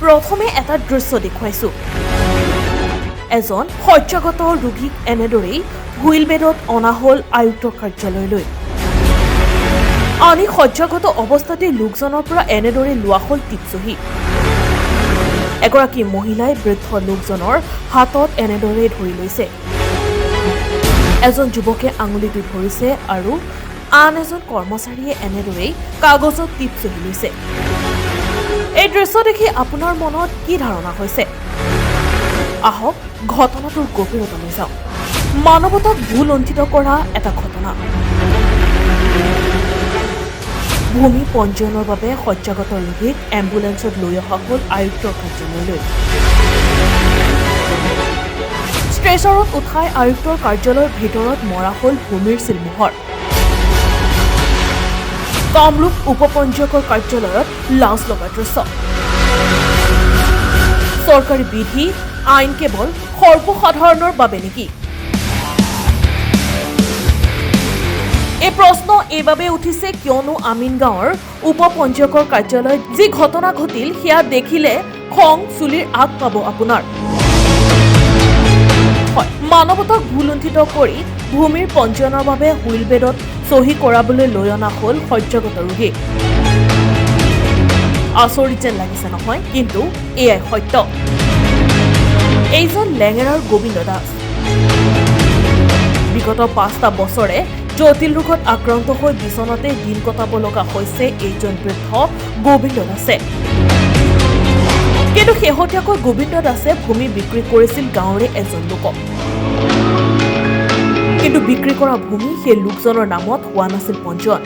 প্ৰথমে এটা দৃশ্য দেখুৱাইছো। এজন শয্যাগত ৰোগীক এনেদৰেই হুইল বেডত অনা হ'ল আয়ুক্তৰ কাৰ্যালয়লৈ। আনি শয্যাগত অৱস্থাতে লোকজনৰ পৰা এনেদৰে লোৱা হ'ল টিপচহী। এগৰাকী মহিলাই বৃদ্ধ লোকজনৰ হাতত এনেদৰে ধৰি লৈছে। এজন যুৱকে আঙুলিটো ধৰিছে আৰু আন এজন কৰ্মচাৰীয়ে এনেদৰেই কাগজত টিপচহী লৈছে। এই দৃশ্য দেখি আপোনাৰ মনত কি ধাৰণা হৈছে? আহক ঘটনাটোৰ গভীৰতালৈ যাওঁ। মানৱতাক ভুলুণ্ঠিত কৰা এটা ঘটনা। ভূমি পঞ্জীয়নৰ বাবে শয্যাগত ৰোগীক এম্বুলেন্সত লৈ অহা হ'ল আয়ুক্তৰ কাৰ্যালয়লৈ। ষ্ট্ৰেচাৰত উঠাই আয়ুক্তৰ কাৰ্যালয়ৰ ভিতৰত মৰা হ'ল ভূমিৰ চিলমোহৰ। কামৰূপ উপপঞ্জীয়কৰ কাৰ্যালয়ত লাজ লগা দৃশ্য। চৰকাৰী বিধি আইন কেৱল সৰ্বসাধাৰণৰ বাবে নেকি? এই প্ৰশ্ন এইবাবে উঠিছে কিয়নো আমিনগাঁৱৰ উপপঞ্জীয়কৰ কাৰ্যালয়ত যি ঘটনা ঘটিল সেয়া দেখিলে খং চুলিৰ আগ পাব আপোনাৰ। হয়, মানৱতাক ভুলুণ্ঠিত কৰি ভূমিৰ পঞ্জীয়নৰ বাবে হুইল বেডত চহী কৰাবলৈ লৈ অনা হ'ল শয্যাগত ৰোগীক। আচৰিত যেন লাগিছে নহয়, কিন্তু এয়াই সত্য। এইজন লেঙেৰাৰ গোবিন্দ দাস। বিগত 5টা বছৰে জটিল ৰোগত আক্ৰান্ত হৈ বিচনাতে দিন কটাব লগা হৈছে এইজন বৃদ্ধ গোবিন্দ দাসে। কিন্তু শেহতীয়াকৈ গোবিন্দ দাসে ভূমি বিক্ৰী কৰিছিল গাঁৱৰে এজন লোকক। কিন্তু বিক্ৰী কৰা ভূমি সেই লোকজনৰ নামত হোৱা নাছিল পঞ্জীয়ন,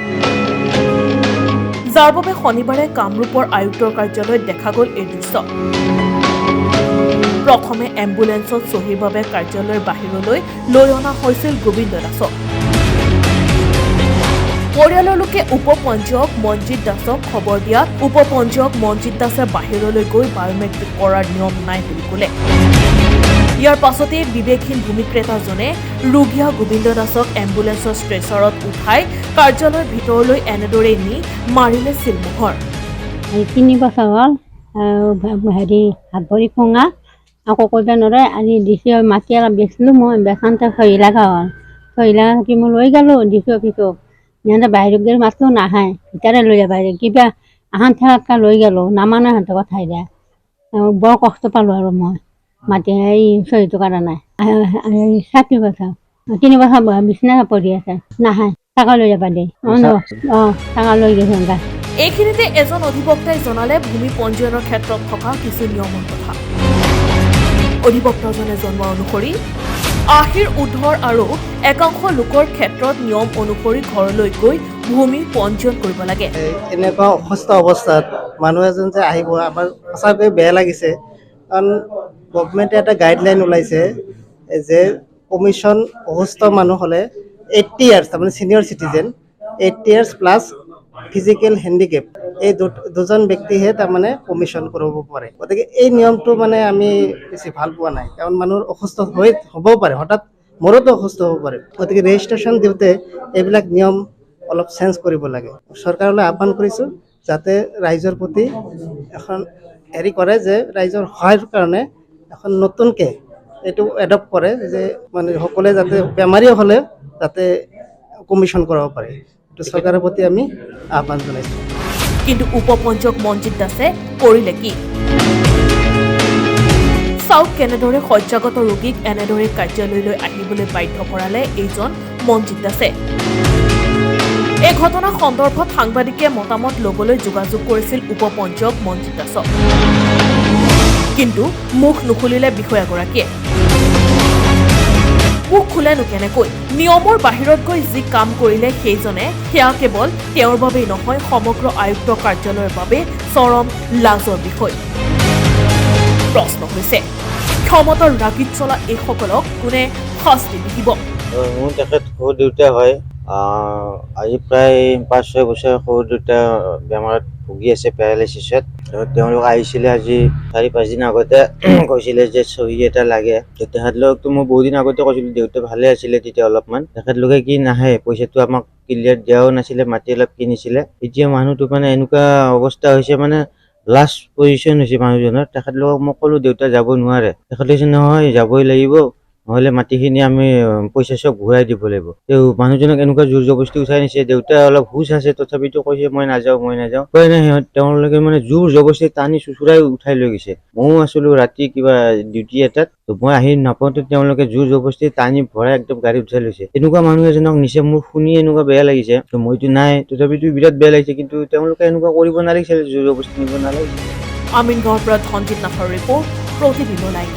যাৰ বাবে শনিবাৰে কামৰূপৰ আয়ুক্তৰ কাৰ্যালয়ত দেখা গ'ল এই দৃশ্য। প্ৰথমে এম্বুলেন্সত চহীৰ বাবে কাৰ্যালয়ৰ বাহিৰলৈ লৈ অনা হৈছিল গোবিন্দ দাসক। পৰিয়ালৰ লোকে উপপঞ্জীয়ক মনজিৎ দাসক খবৰ দিয়াত উপপঞ্জীয়ক মনজিৎ দাসে বাহিৰলৈ গৈ বায়'মেট্ৰিক কৰাৰ নিয়ম নাই বুলি ক'লে। ইয়াৰ পাছতে বিবেকহীন ভূমিক্ৰেতাজনে ৰোগীয়া গোবিন্দ দাসক এম্বুলেন্সৰ ষ্ট্ৰেচাৰত উঠাই কাৰ্যালয়ৰ ভিতৰলৈ এনেদৰে নি মাৰিলে চিলমোহৰ। 3 বছৰ হ'ল হাত ভৰি ভঙা, আকৌ কৰিব নোৱাৰে। আজি ডিচি মাটি অলপ বেচিলোঁ, মই বেচাওঁতে চহী লগা হ'ল। চহী লগা থাকি মই লৈ গ'লোঁ ডিচি অফিচত। সিহঁতে বাহিৰত গৈ মাতো নাহে, ভিতৰে লৈ যায় বাহিৰত। কিবা আহান ঠেলাতকৈ লৈ গ'লোঁ, নামানে সিহঁতে কথাই দিয়ে। বৰ কষ্ট পালোঁ আৰু মই মাটি এই চহীটো কৰা নাই। 7 বছৰ 3 বছৰ বিচনাত পৰি আছে, নাহে। টাকা লৈ যাব দিয়ে। টাকা লৈ গৈছে সিহঁতে। এইখিনিতে এজন অধিবক্তাই জনালে ভূমি পঞ্জীয়নৰ ক্ষেত্ৰত থকা কিছু নিয়মৰ কথা। অধিবক্তাজনে জনোৱা অনুসৰি 80ৰ ঊৰ্ধৰ আৰু একাংশ লোকৰ ক্ষেত্ৰত নিয়ম অনুসৰি ঘৰলৈ গৈ ভূমি পঞ্জীয়ন কৰিব লাগে। এনেকুৱা অসুস্থ অৱস্থাত মানুহ এজন যে আহিব, আমাৰ সঁচাকৈ বেয়া লাগিছে। কাৰণ গভমেণ্টে এটা গাইডলাইন ওলাইছে যে কমিশ্যন অসুস্থ মানুহ হ'লে 80 ইয়াৰ্ছ, তাৰমানে senior citizen 80 years plus physical handicap, এই দুজন ব্যক্তিহে তাৰমানে কমিশ্যন কৰিব পাৰে। গতিকে এই নিয়মটো মানে আমি বেছি ভাল পোৱা নাই, কাৰণ মানুহৰ অসুস্থ হ'বও পাৰে, হঠাৎ মোৰোতো অসুস্থ হ'ব পাৰে। গতিকে ৰেজিষ্ট্ৰেশ্যন দিওঁতে এইবিলাক নিয়ম অলপ চেঞ্জ কৰিব লাগে। চৰকাৰলৈ আহ্বান কৰিছোঁ যাতে ৰাইজৰ প্ৰতি এখন কৰে যে ৰাইজৰ সহায়ৰ কাৰণে এখন নতুনকৈ এইটো এডপ্ট কৰে যে মানে সকলোৱে যাতে বেমাৰীও হ'লে যাতে কমিশ্যন কৰাব পাৰে। এইটো চৰকাৰৰ প্ৰতি আমি আহ্বান জনাইছোঁ। কিন্তু উপপঞ্জীয়ক মনজিৎ দাসে কৰিলে কি? চাওক কেনেদৰে শয্যাগত ৰোগীক এনেদৰে কাৰ্যালয়লৈ আহিবলৈ বাধ্য কৰালে এইজন মনজিৎ দাসে। এই ঘটনা সন্দৰ্ভত সাংবাদিকে মতামত ল'বলৈ যোগাযোগ কৰিছিল উপপঞ্জীয়ক মনজিৎ দাসক, কিন্তু মুখ নুখুলিলে বিষয়াগৰাকীয়ে। মুখ খোলেনো কেনেকৈ? নিয়মৰ বাহিৰত গৈ যি কাম কৰিলে সেইজনে, সেয়া কেৱল তেওঁৰ বাবেই নহয়, সমগ্ৰ আয়ুক্ত কাৰ্যালয়ৰ বাবে চৰম লাজৰ বিষয়। প্ৰশ্ন হৈছে, ক্ষমতাৰ ৰাগিত চলা এইসকলক কোনে শাস্তি দিব? মোৰ তেখেত সৰু দেউতা হয়। আজি প্ৰায় 5-6 বছৰ সৰু দেউতা বেমাৰত ভুগি আছে, পেৰালাইচিছত। তেওঁলোক আহিছিলে আজি 4-5 দিন আগতে, কৈছিলে যে চহী এটা লাগে। তেখেতলোকতো মই বহুত দিন আগতে কৈছিলোঁ, দেউতা ভালে আছিলে তেতিয়া অলপমান। তেখেতলোকে কি নাহে, পইচাটো আমাক ক্লিয়াৰ দিয়াও নাছিলে, মাটি অলপ কিনিছিলে। এতিয়া মানুহটো মানে এনেকুৱা অৱস্থা হৈছে, মানে লাষ্ট পজিশ্যন হৈছে মানুহজনৰ। তেখেতলোকক মই ক'লোঁ দেউতা যাব নোৱাৰে। তেখেতে কৈছে নহয় যাবই লাগিব, নহ'লে মাটিখিনি আমি পইচা চব ঘূৰাই দিব লাগিব। তেওঁ মানুহজনক এনেকুৱা জোৰ জবৰদস্তি উঠাই নিছে। দেউতা অলপ হুচ আছে তথাপিতো কৈছে মই নাযাওঁ। কয় নাই তেওঁলোকে মানে জোৰ জবৰদস্তি টানি চুচুৰাই উঠাই লৈ গৈছে। ময়ো আছিলোঁ ৰাতি কিবা ডিউটি এটাত, মই আহি নাপাওঁতে তেওঁলোকে জোৰ জবৰদস্তি টানি ভৰাই একদম গাড়ী উঠাই লৈছে। এনেকুৱা মানুহ এজনক নিছে, মোৰ শুনি এনেকুৱা বেয়া লাগিছে। মইতো নাই, তথাপিতো বিৰাট বেয়া লাগিছে। কিন্তু তেওঁলোকে এনেকুৱা কৰিব নালাগিছিল, জোৰ জবৰদস্তি নিব নালাগিছিল। আমিনগাঁৱৰ পৰা ধনজিৎ নাথৰ ৰিপৰ্ট, প্ৰতিদিন লাইভ।